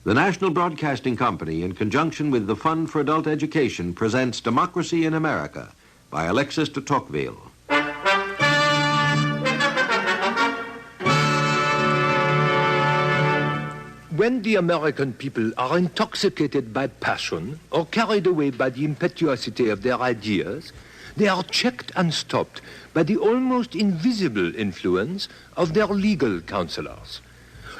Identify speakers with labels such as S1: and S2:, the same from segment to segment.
S1: The National Broadcasting Company, in conjunction with the Fund for Adult Education, presents Democracy in America by Alexis de Tocqueville.
S2: When the American people are intoxicated by passion or carried away by the impetuosity of their ideas, they are checked and stopped by the almost invisible influence of their legal counselors.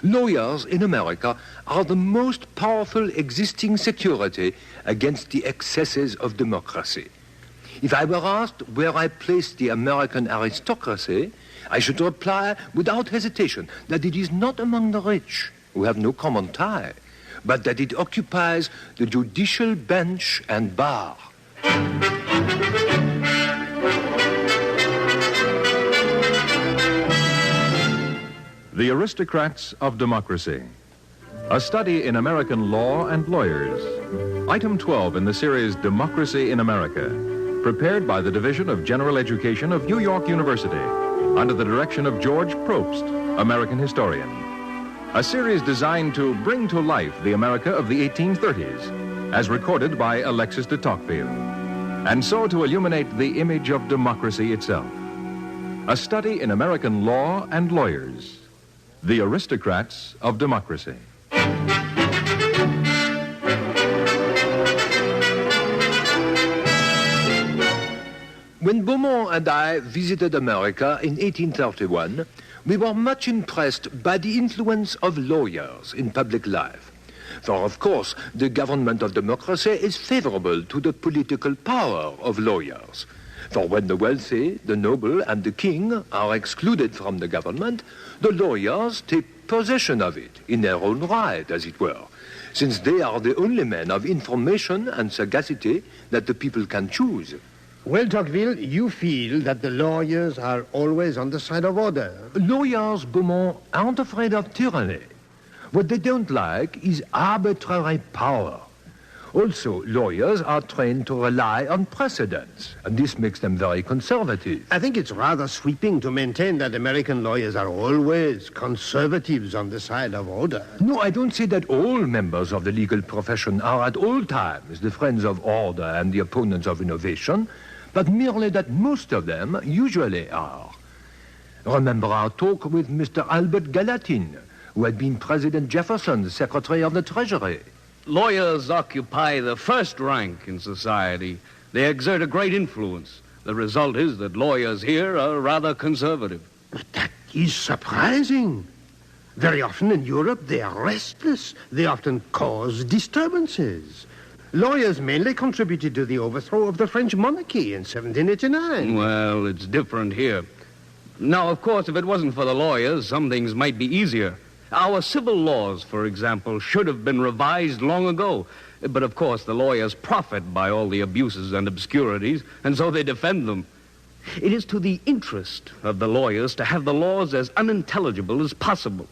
S2: Lawyers in America are the most powerful existing security against the excesses of democracy. If I were asked where I place the American aristocracy, I should reply without hesitation that it is not among the rich, who have no common tie, but that it occupies the judicial bench and bar.
S3: The Aristocrats of Democracy. A study in American law and lawyers. Item 12 in the series Democracy in America, prepared by the Division of General Education of New York University, under the direction of George Probst, American historian. A series designed to bring to life the America of the 1830s, as recorded by Alexis de Tocqueville, and so to illuminate the image of democracy itself. A study in American law and lawyers. The Aristocrats of Democracy.
S2: When Beaumont and I visited America in 1831, we were much impressed by the influence of lawyers in public life. For, of course, the government of democracy is favorable to the political power of lawyers. For when the wealthy, the noble, and the king are excluded from the government, the lawyers take possession of it, in their own right, as it were, since they are the only men of information and sagacity that the people can choose.
S4: Well, Tocqueville, you feel that the lawyers are always on the side of order.
S2: Lawyers, Beaumont, aren't afraid of tyranny. What they don't like is arbitrary power. Also, lawyers are trained to rely on precedents, and this makes them very conservative.
S4: I think it's rather sweeping to maintain that American lawyers are always conservatives on the side of order.
S2: No, I don't say that all members of the legal profession are at all times the friends of order and the opponents of innovation, but merely that most of them usually are. Remember our talk with Mr. Albert Gallatin, who had been President Jefferson's Secretary of the Treasury.
S5: Lawyers occupy the first rank in society. They exert a great influence. The result is that lawyers here are rather conservative.
S4: But that is surprising. Very often in Europe, they are restless. They often cause disturbances. Lawyers mainly contributed to the overthrow of the French monarchy in 1789.
S5: Well, it's different here. Now, of course, if it wasn't for the lawyers, some things might be easier. Our civil laws, for example, should have been revised long ago. But, of course, the lawyers profit by all the abuses and obscurities, and so they defend them. It is to the interest of the lawyers to have the laws as unintelligible as possible,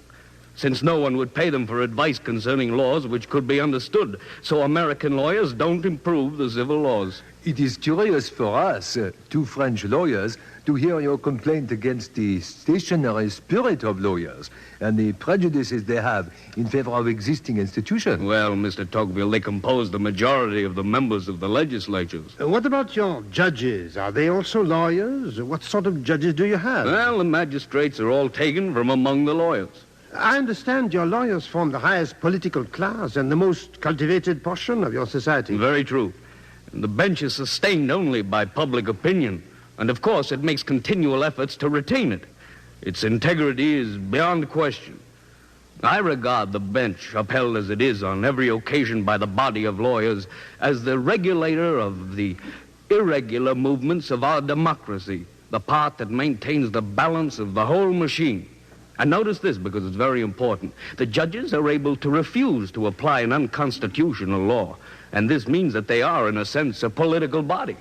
S5: since no one would pay them for advice concerning laws which could be understood. So American lawyers don't improve the civil laws.
S2: It is curious for us, two French lawyers, to hear your complaint against the stationary spirit of lawyers and the prejudices they have in favor of existing institutions.
S5: Well, Mr. Tocqueville, they compose the majority of the members of the legislatures.
S4: What about your judges? Are they also lawyers? What sort of judges do you have?
S5: Well, the magistrates are all taken from among the lawyers.
S4: I understand your lawyers form the highest political class and the most cultivated portion of your society.
S5: Very true. And the bench is sustained only by public opinion. And, of course, it makes continual efforts to retain it. Its integrity is beyond question. I regard the bench, upheld as it is on every occasion by the body of lawyers, as the regulator of the irregular movements of our democracy, the part that maintains the balance of the whole machine. And notice this, because it's very important. The judges are able to refuse to apply an unconstitutional law, and this means that they are, in a sense, a political body.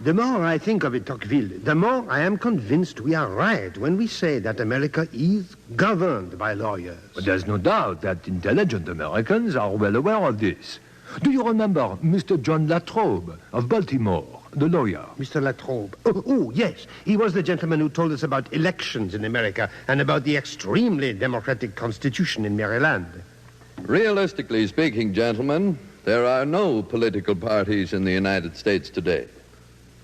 S4: The more I think of it, Tocqueville, the more I am convinced we are right when we say that America is governed by lawyers.
S2: But there's no doubt that intelligent Americans are well aware of this. Do you remember Mr. John Latrobe of Baltimore, the lawyer?
S4: Mr. Latrobe. Oh, yes. He was the gentleman who told us about elections in America and about the extremely democratic constitution in Maryland.
S6: Realistically speaking, gentlemen, there are no political parties in the United States today.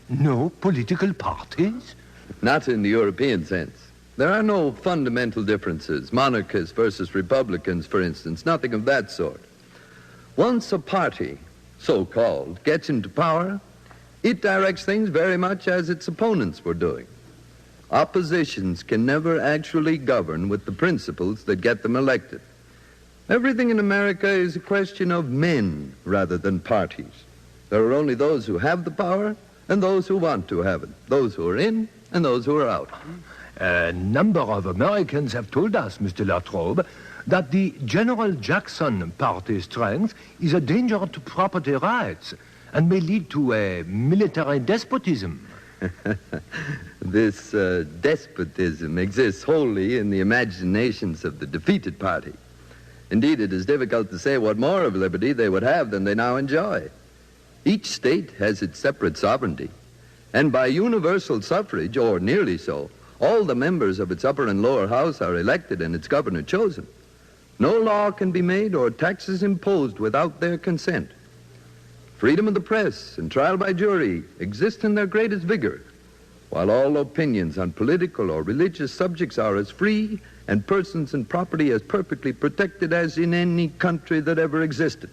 S2: No political parties?
S6: Not in the European sense. There are no fundamental differences, monarchists versus republicans, for instance, nothing of that sort. Once a party, so-called, gets into power, it directs things very much as its opponents were doing. Oppositions can never actually govern with the principles that get them elected. Everything in America is a question of men rather than parties. There are only those who have the power and those who want to have it, those who are in and those who are out.
S2: A number of Americans have told us, Mr. Latrobe, that the General Jackson party strength is a danger to property rights and may lead to a military despotism.
S6: This despotism exists wholly in the imaginations of the defeated party. Indeed, it is difficult to say what more of liberty they would have than they now enjoy. Each state has its separate sovereignty, and by universal suffrage, or nearly so, all the members of its upper and lower house are elected and its governor chosen. No law can be made or taxes imposed without their consent. Freedom of the press and trial by jury exist in their greatest vigor, while all opinions on political or religious subjects are as free and persons and property as perfectly protected as in any country that ever existed.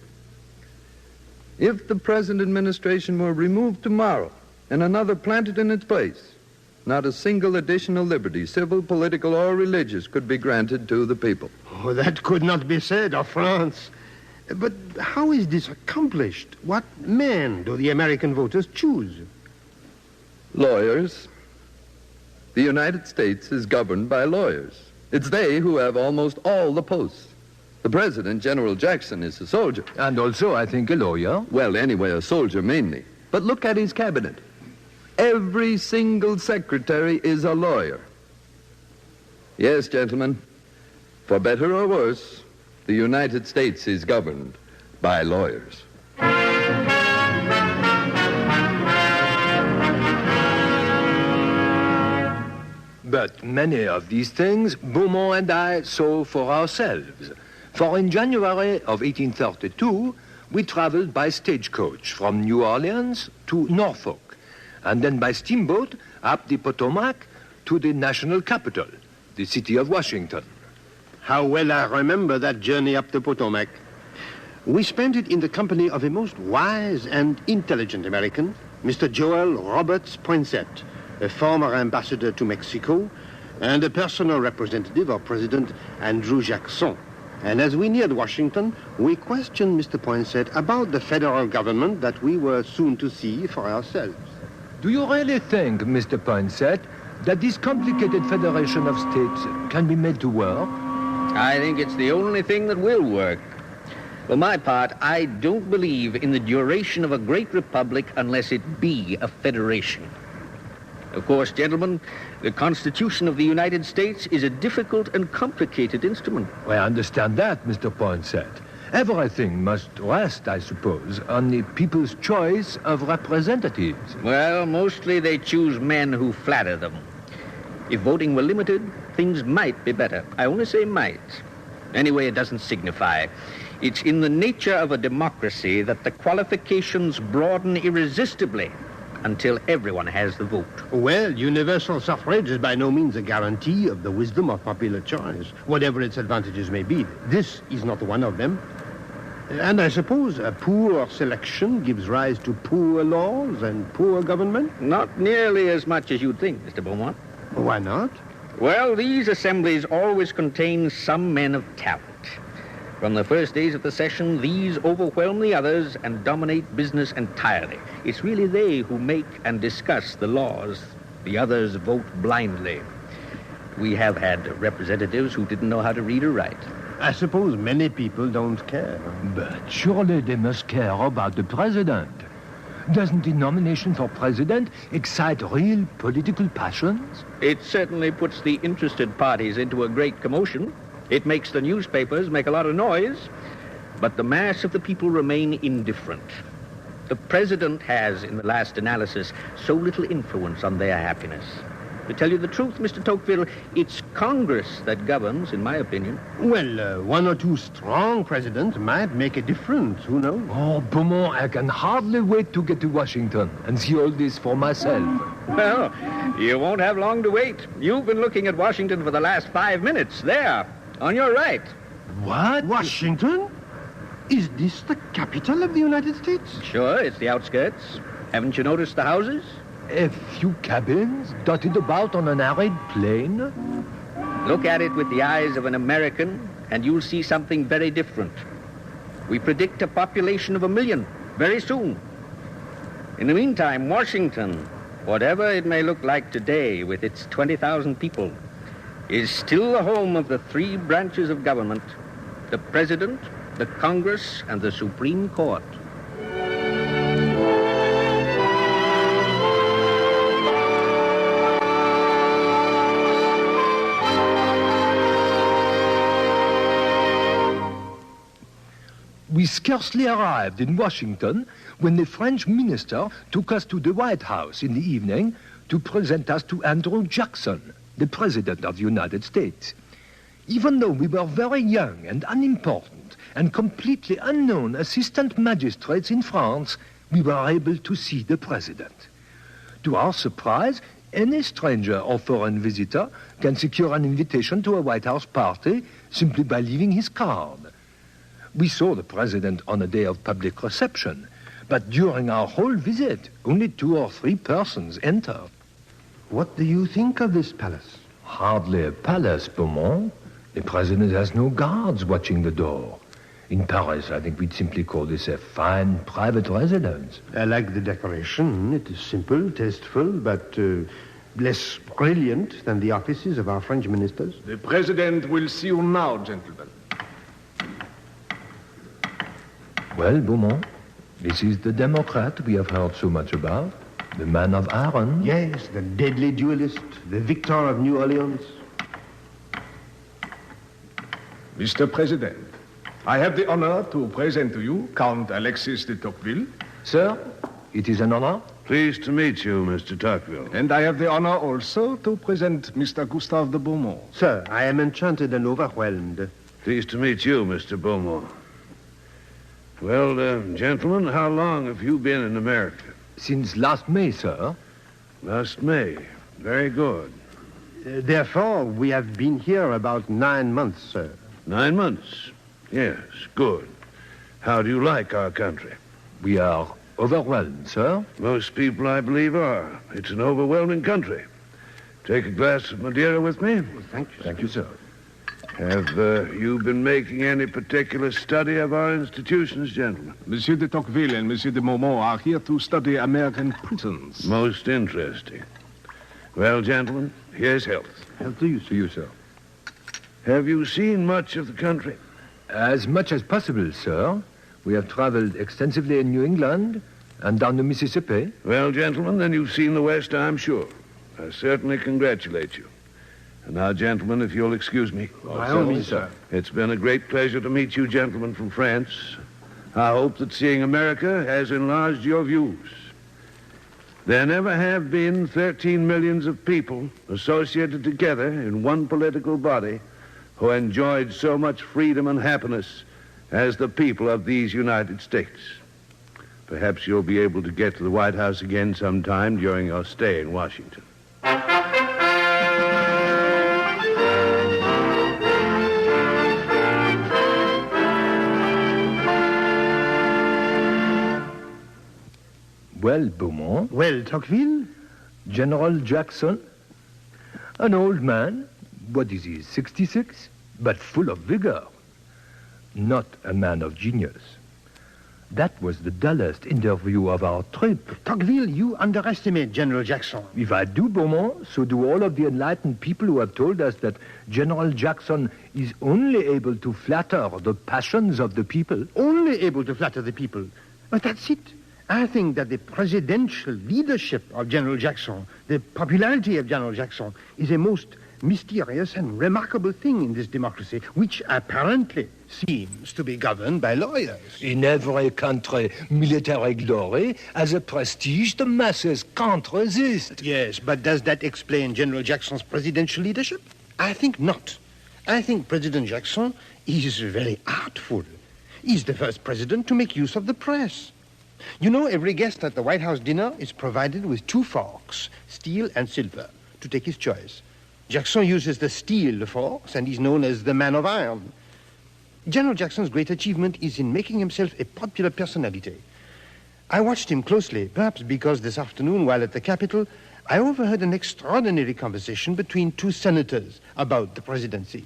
S6: If the present administration were removed tomorrow and another planted in its place, not a single additional liberty, civil, political, or religious, could be granted to the people.
S4: Oh, that could not be said of France. But how is this accomplished? What men do the American voters choose?
S6: Lawyers. The United States is governed by lawyers. It's they who have almost all the posts. The president, General Jackson, is a soldier.
S2: And also, I think, a lawyer.
S6: Well, anyway, a soldier mainly. But look at his cabinet. Every single secretary is a lawyer. Yes, gentlemen, for better or worse, the United States is governed by lawyers.
S2: But many of these things Beaumont and I saw for ourselves. For in January of 1832, we traveled by stagecoach from New Orleans to Norfolk, and then by steamboat up the Potomac to the national capital, the city of Washington.
S4: How well I remember that journey up the Potomac. We spent it in the company of a most wise and intelligent American, Mr. Joel Roberts Poinsett, a former ambassador to Mexico and a personal representative of President Andrew Jackson. And as we neared Washington, we questioned Mr. Poinsett about the federal government that we were soon to see for ourselves.
S2: Do you really think, Mr. Poinsett, that this complicated federation of states can be made to work?
S5: I think it's the only thing that will work. For my part, I don't believe in the duration of a great republic unless it be a federation. Of course, gentlemen, the Constitution of the United States is a difficult and complicated instrument.
S2: Well, I understand that, Mr. Poinsett. Everything must rest, I suppose, on the people's choice of representatives.
S5: Well, mostly they choose men who flatter them. If voting were limited, things might be better. I only say might. Anyway, it doesn't signify. It's in the nature of a democracy that the qualifications broaden irresistibly until everyone has the vote.
S4: Well, universal suffrage is by no means a guarantee of the wisdom of popular choice, whatever its advantages may be. This is not one of them. And I suppose a poor selection gives rise to poor laws and poor government?
S5: Not nearly as much as you'd think, Mr. Beaumont.
S4: Why not?
S5: Well, these assemblies always contain some men of talent. From the first days of the session, these overwhelm the others and dominate business entirely. It's really they who make and discuss the laws. The others vote blindly. We have had representatives who didn't know how to read or write.
S4: I suppose many people don't care.
S2: But surely they must care about the president. Doesn't the nomination for president excite real political passions?
S5: It certainly puts the interested parties into a great commotion. It makes the newspapers make a lot of noise. but the mass of the people remain indifferent. The president has, in the last analysis, so little influence on their happiness. To tell you the truth, Mr. Tocqueville, it's Congress that governs, in my opinion.
S4: Well, one or two strong presidents might make a difference, who knows?
S2: Oh, Beaumont, I can hardly wait to get to Washington and see all this for myself.
S5: Well, you won't have long to wait. You've been looking at Washington for the last 5 minutes. There, on your right.
S4: What? Washington? Is this the capital of the United States?
S5: Sure, it's the outskirts. Haven't you noticed the houses?
S2: A few cabins dotted about on an arid plain.
S5: Look at it with the eyes of an American, and you'll see something very different. We predict a population of 1 million very soon. In the meantime, Washington, whatever it may look like today with its 20,000 people, is still the home of the 3 branches of government: the President, the Congress, and the Supreme Court.
S2: We scarcely arrived in Washington when the French minister took us to the White House in the evening to present us to Andrew Jackson, the President of the United States. Even though we were very young and unimportant and completely unknown assistant magistrates in France, we were able to see the President. To our surprise, any stranger or foreign visitor can secure an invitation to a White House party simply by leaving his card. We saw the President on a day of public reception, but during our whole visit, only 2 or 3 persons entered.
S4: What do you think of this palace?
S2: Hardly a palace, Beaumont. The President has no guards watching the door. In Paris, I think we'd simply call this a fine private residence.
S4: I like the decoration. It is simple, tasteful, but less brilliant than the offices of our French ministers.
S7: The President will see you now, gentlemen.
S2: Well, Beaumont, this is the Democrat we have heard so much about. The man of iron.
S4: Yes, the deadly duelist, the victor of New Orleans.
S7: Mr. President, I have the honor to present to you Count Alexis de Tocqueville.
S2: Sir, it is an honor.
S8: Pleased to meet you, Mr. Tocqueville.
S7: And I have the honor also to present Mr. Gustave de Beaumont.
S4: Sir, I am enchanted and overwhelmed.
S8: Pleased to meet you, Mr. Beaumont. Well, gentlemen, how long have you been in America?
S2: Since last May, sir.
S8: Last May. Very good.
S4: Therefore, we have been here about 9 months, sir.
S8: 9 months? Yes, good. How do you like our country?
S2: We are overwhelmed, sir.
S8: Most people, I believe, are. It's an overwhelming country. Take a glass of Madeira with me?
S4: Well, thank you.
S2: Thank you, sir.
S8: Have you been making any particular study of our institutions, gentlemen?
S7: Monsieur de Tocqueville and Monsieur de Beaumont are here to study American prisons.
S8: Most interesting. Well, gentlemen, here's health.
S4: Health to you, sir.
S2: To you, sir.
S8: Have you seen much of the country?
S2: As much as possible, sir. We have traveled extensively in New England and down the Mississippi.
S8: Well, gentlemen, then you've seen the West, I'm sure. I certainly congratulate you. And now, gentlemen, if you'll excuse me.
S4: By all means, sir.
S8: It's been a great pleasure to meet you gentlemen from France. I hope that seeing America has enlarged your views. There never have been 13 millions of people associated together in one political body who enjoyed so much freedom and happiness as the people of these United States. Perhaps you'll be able to get to the White House again sometime during your stay in Washington.
S2: Well, Beaumont.
S4: Well, Tocqueville?
S2: General Jackson. An old man. What is he, 66? But full of vigor. Not a man of genius. That was the dullest interview of our trip.
S4: Tocqueville, you underestimate General Jackson.
S2: If I do, Beaumont, so do all of the enlightened people who have told us that General Jackson is only able to flatter the passions of the people.
S4: Only able to flatter the people. But that's it. I think that the presidential leadership of General Jackson, the popularity of General Jackson, is a most mysterious and remarkable thing in this democracy, which apparently seems to be governed by lawyers.
S2: In every country, military glory has a prestige the masses can't resist.
S4: Yes, but does that explain General Jackson's presidential leadership? I think not. I think President Jackson is very artful. He's the first president to make use of the press. You know, every guest at the White House dinner is provided with 2 forks, steel and silver, to take his choice. Jackson uses the steel forks and is known as the man of iron. General Jackson's great achievement is in making himself a popular personality. I watched him closely, perhaps because this afternoon, while at the Capitol, I overheard an extraordinary conversation between 2 senators about the presidency.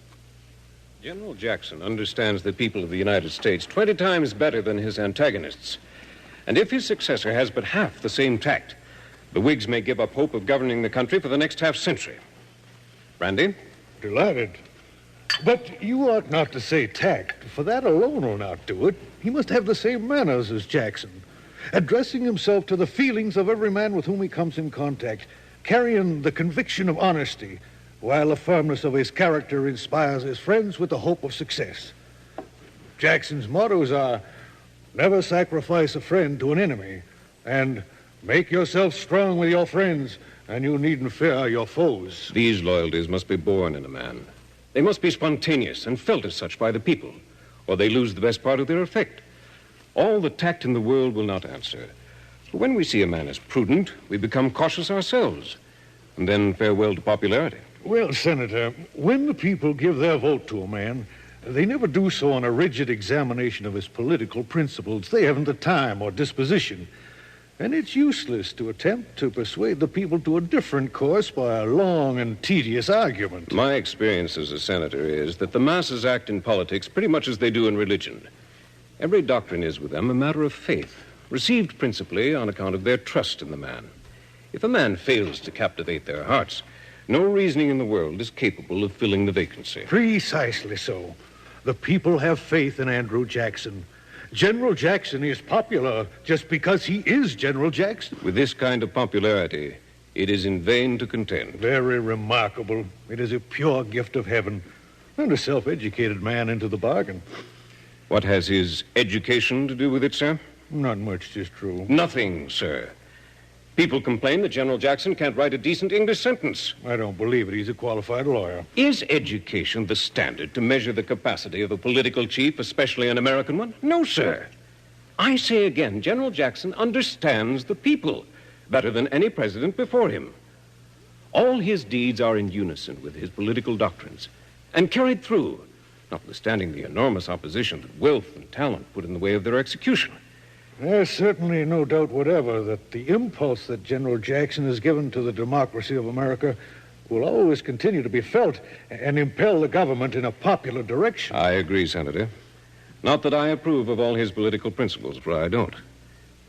S9: General Jackson understands the people of the United States 20 times better than his antagonists. And if his successor has but half the same tact, the Whigs may give up hope of governing the country for the next half-century. Brandy?
S10: Delighted. But you ought not to say tact, for that alone will not do it. He must have the same manners as Jackson, addressing himself to the feelings of every man with whom he comes in contact, carrying the conviction of honesty, while the firmness of his character inspires his friends with the hope of success. Jackson's mottos are, never sacrifice a friend to an enemy, and make yourself strong with your friends, and you needn't fear your foes.
S9: These loyalties must be born in a man. They must be spontaneous and felt as such by the people, or they lose the best part of their effect. All the tact in the world will not answer. But when we see a man as prudent, we become cautious ourselves, and then farewell to popularity.
S10: Well, Senator, when the people give their vote to a man, they never do so on a rigid examination of his political principles. They haven't the time or disposition. And it's useless to attempt to persuade the people to a different course by a long and tedious argument.
S9: My experience as a senator is that the masses act in politics pretty much as they do in religion. Every doctrine is with them a matter of faith, received principally on account of their trust in the man. If a man fails to captivate their hearts, no reasoning in the world is capable of filling the vacancy.
S10: Precisely so. The people have faith in Andrew Jackson. General Jackson is popular just because he is General Jackson.
S9: With this kind of popularity, it is in vain to contend.
S10: Very remarkable. It is a pure gift of heaven, and a self-educated man into the bargain.
S9: What has his education to do with it, sir?
S10: Not much, 'tis true.
S9: Nothing, sir. People complain that General Jackson can't write a decent English sentence.
S10: I don't believe it. He's a qualified lawyer.
S9: Is education the standard to measure the capacity of a political chief, especially an American one? No, sir. I say again, General Jackson understands the people better than any president before him. All his deeds are in unison with his political doctrines and carried through, notwithstanding the enormous opposition that wealth and talent put in the way of their execution.
S10: There's certainly no doubt whatever that the impulse that General Jackson has given to the democracy of America will always continue to be felt and impel the government in a popular direction.
S9: I agree, Senator. Not that I approve of all his political principles, for I don't.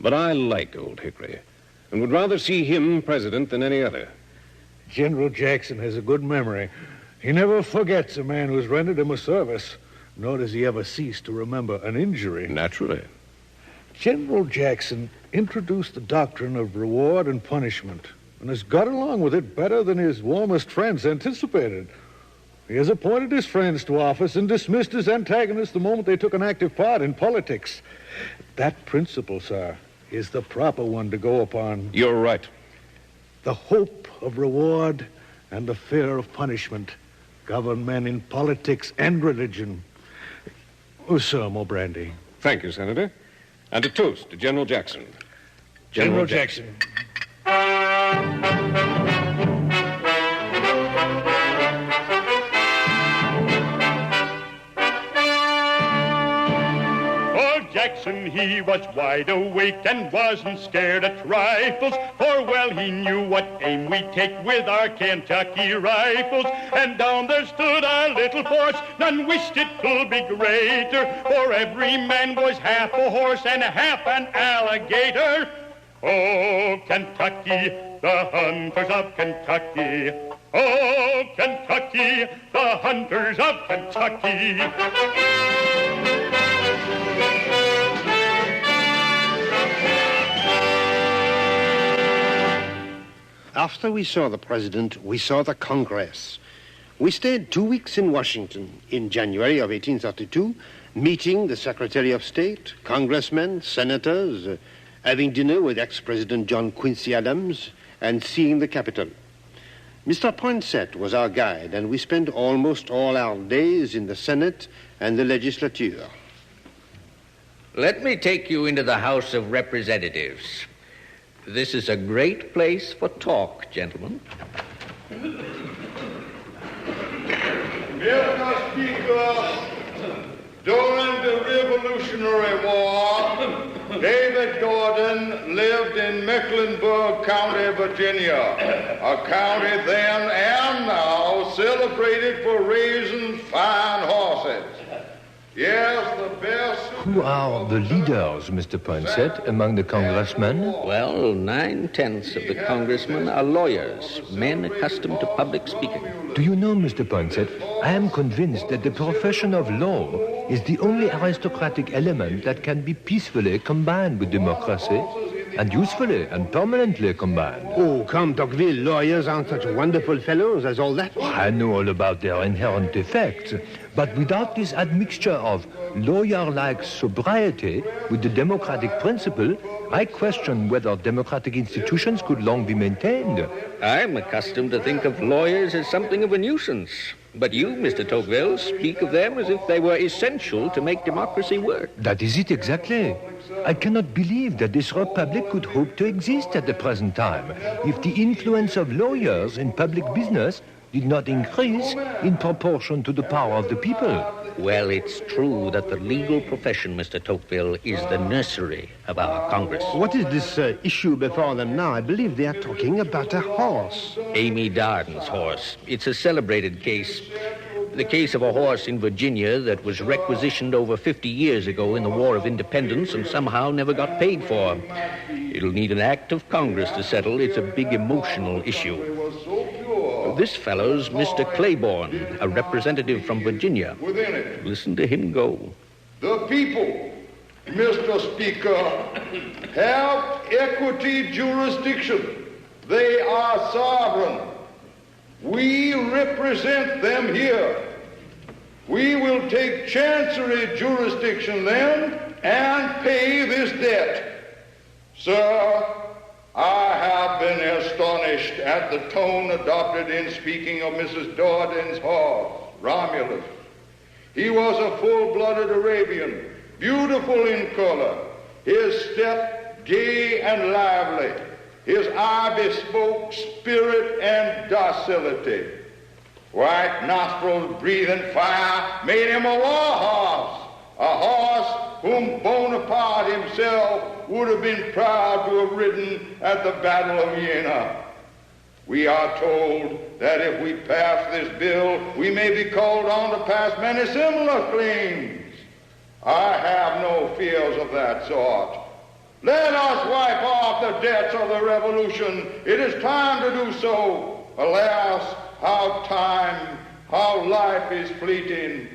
S9: But I like Old Hickory and would rather see him president than any other.
S10: General Jackson has a good memory. He never forgets a man who's rendered him a service, nor does he ever cease to remember an injury.
S9: Naturally.
S10: General Jackson introduced the doctrine of reward and punishment and has got along with it better than his warmest friends anticipated. He has appointed his friends to office and dismissed his antagonists the moment they took an active part in politics. That principle, sir, is the proper one to go upon.
S9: You're right.
S10: The hope of reward and the fear of punishment govern men in politics and religion. Oh, sir, more brandy.
S9: Thank you, Senator. And a toast to General Jackson.
S10: General Jackson.
S11: Jackson, he was wide awake and wasn't scared at trifles, for well he knew what aim we take with our Kentucky rifles. And down there stood our little force, none wished it could be greater, for every man was half a horse and half an alligator. Oh, Kentucky, the hunters of Kentucky. Oh, Kentucky, the hunters of Kentucky.
S4: After we saw the president, we saw the Congress. We stayed 2 weeks in Washington in January of 1832 meeting the Secretary of State, congressmen, senators, having dinner with ex-President John Quincy Adams, and seeing the Capitol. Mr. Poinsett was our guide, and we spent almost all our days in the Senate and the legislature.
S12: Let me take you into the House of Representatives. This is a great place for talk, gentlemen.
S13: Mr. Speaker, during the Revolutionary War, David Gordon lived in Mecklenburg County, Virginia, a county then and now celebrated for raising fine horses. Yes, the best...
S2: Who are the leaders, Mr. Poinsett, among the congressmen?
S12: Well, 9/10 of the congressmen are lawyers, men accustomed to public speaking.
S2: Do you know, Mr. Poinsett, I am convinced that the profession of law is the only aristocratic element that can be peacefully combined with democracy, and usefully and permanently combined.
S4: Oh, come, Tocqueville, lawyers aren't such wonderful fellows as all that.
S2: I know all about their inherent defects, but without this admixture of lawyer-like sobriety with the democratic principle, I question whether democratic institutions could long be maintained.
S12: I'm accustomed to think of lawyers as something of a nuisance. But you, Mr. Tocqueville, speak of them as if they were essential to make democracy work.
S2: That is it exactly. I cannot believe that this republic could hope to exist at the present time if the influence of lawyers in public business did not increase in proportion to the power of the people.
S12: Well, it's true that the legal profession, Mr. Tocqueville, is the nursery of our Congress.
S4: What is this issue before them now? I believe they are talking about a horse.
S12: Amy Darden's horse. It's a celebrated case. The case of a horse in Virginia that was requisitioned over 50 years ago in the War of Independence and somehow never got paid for. It'll need an act of Congress to settle. It's a big emotional issue. This fellow's Mr. Claiborne, a representative from Virginia. Listen to him go.
S13: The people, Mr. Speaker, have equity jurisdiction. They are sovereign. We represent them here. We will take chancery jurisdiction then and pay this debt. Sir, I have been astonished at the tone adopted in speaking of Mrs. Darden's horse, Romulus. He was a full-blooded Arabian, beautiful in color, his step gay and lively, his eye bespoke spirit and docility. White nostrils breathing fire made him a war horse whom Bonaparte himself would have been proud to have ridden at the Battle of Jena. We are told that if we pass this bill, we may be called on to pass many similar claims. I have no fears of that sort. Let us wipe off the debts of the Revolution. It is time to do so. Alas, how life is fleeting.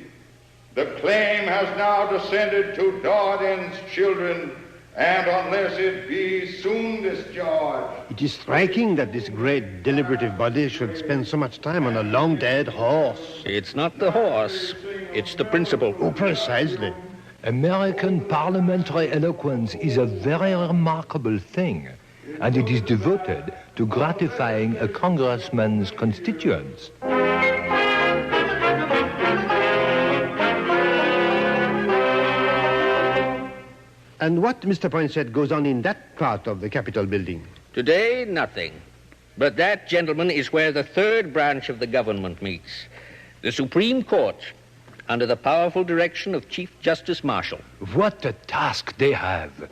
S13: The claim has now descended to Darden's children, and unless it be soon discharged...
S4: It is striking that this great deliberative body should spend so much time on a long-dead horse.
S12: It's not the horse, it's the principle.
S4: Oh, precisely.
S2: American parliamentary eloquence is a very remarkable thing, and it is devoted to gratifying a congressman's constituents.
S4: And what, Mr. Poinsett, goes on in that part of the Capitol building?
S12: Today, nothing. But that, gentlemen, is where the third branch of the government meets. The Supreme Court, under the powerful direction of Chief Justice Marshall.
S2: What a task they have.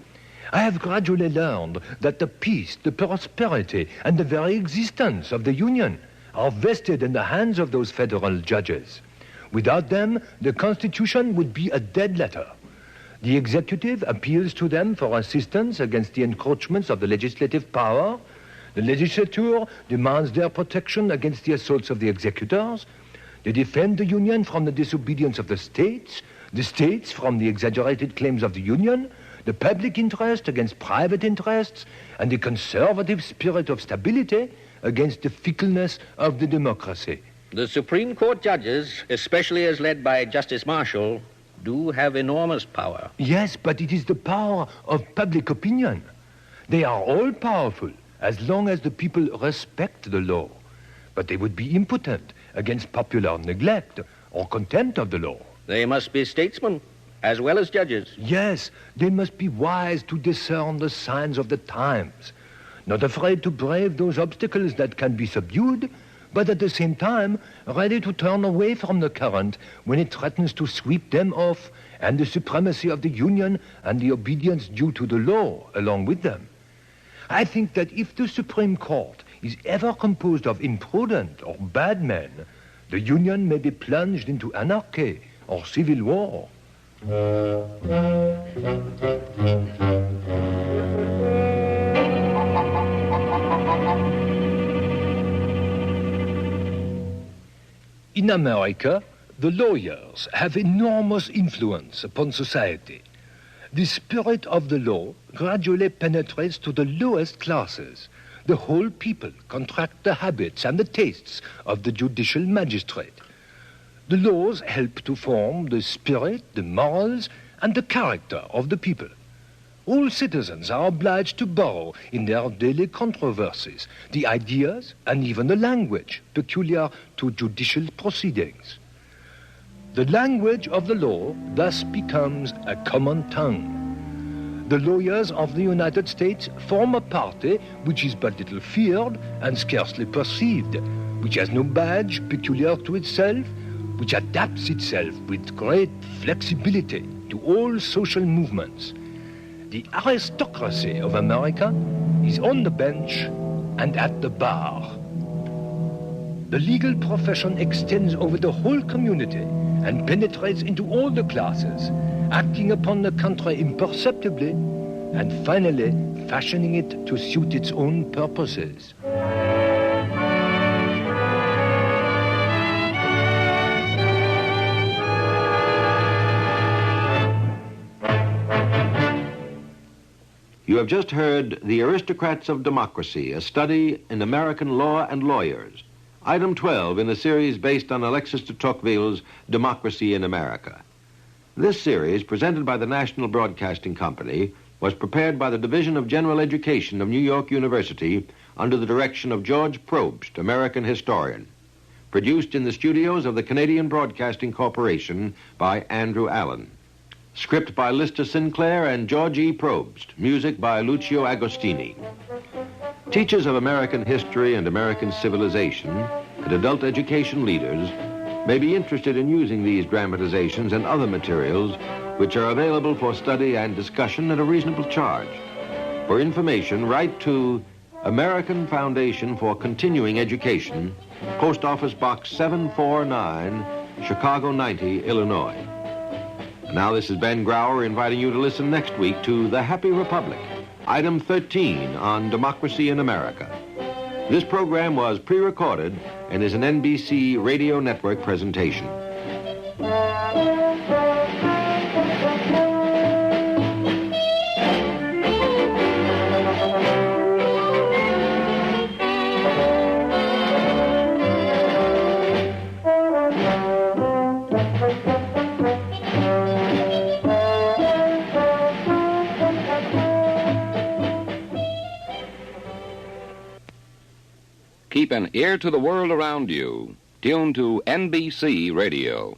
S2: I have gradually learned that the peace, the prosperity, and the very existence of the Union are vested in the hands of those federal judges. Without them, the Constitution would be a dead letter. The executive appeals to them for assistance against the encroachments of the legislative power. The legislature demands their protection against the assaults of the executors. They defend the Union from the disobedience of the states from the exaggerated claims of the Union, the public interest against private interests, and the conservative spirit of stability against the fickleness of the democracy.
S12: The Supreme Court judges, especially as led by Justice Marshall, do have enormous power.
S2: Yes, but it is the power of public opinion. They are all powerful as long as the people respect the law. But they would be impotent against popular neglect or contempt of the law.
S12: They must be statesmen as well as judges.
S2: Yes, they must be wise to discern the signs of the times, not afraid to brave those obstacles that can be subdued, but at the same time ready to turn away from the current when it threatens to sweep them off, and the supremacy of the Union and the obedience due to the law along with them. I think that if the Supreme Court is ever composed of imprudent or bad men, the Union may be plunged into anarchy or civil war. In America, the lawyers have enormous influence upon society. The spirit of the law gradually penetrates to the lowest classes. The whole people contract the habits and the tastes of the judicial magistrate. The laws help to form the spirit, the morals, and the character of the people. All citizens are obliged to borrow in their daily controversies the ideas and even the language peculiar to judicial proceedings. The language of the law thus becomes a common tongue. The lawyers of the United States form a party which is but little feared and scarcely perceived, which has no badge peculiar to itself, which adapts itself with great flexibility to all social movements. The aristocracy of America is on the bench and at the bar. The legal profession extends over the whole community and penetrates into all the classes, acting upon the country imperceptibly and finally fashioning it to suit its own purposes.
S1: You have just heard The Aristocrats of Democracy, a study in American law and lawyers. Item 12 in the series based on Alexis de Tocqueville's Democracy in America. This series, presented by the National Broadcasting Company, was prepared by the Division of General Education of New York University under the direction of George Probst, American historian. Produced in the studios of the Canadian Broadcasting Corporation by Andrew Allen. Script by Lister Sinclair and George E. Probst. Music by Lucio Agostini. Teachers of American history and American civilization and adult education leaders may be interested in using these dramatizations and other materials which are available for study and discussion at a reasonable charge. For information, write to American Foundation for Continuing Education, Post Office Box 749, Chicago 90, Illinois. And now this is Ben Grauer inviting you to listen next week to The Happy Republic, Item 13 on Democracy in America. This program was pre-recorded and is an NBC Radio Network presentation.
S14: Keep an ear to the world around you. Tune to NBC Radio.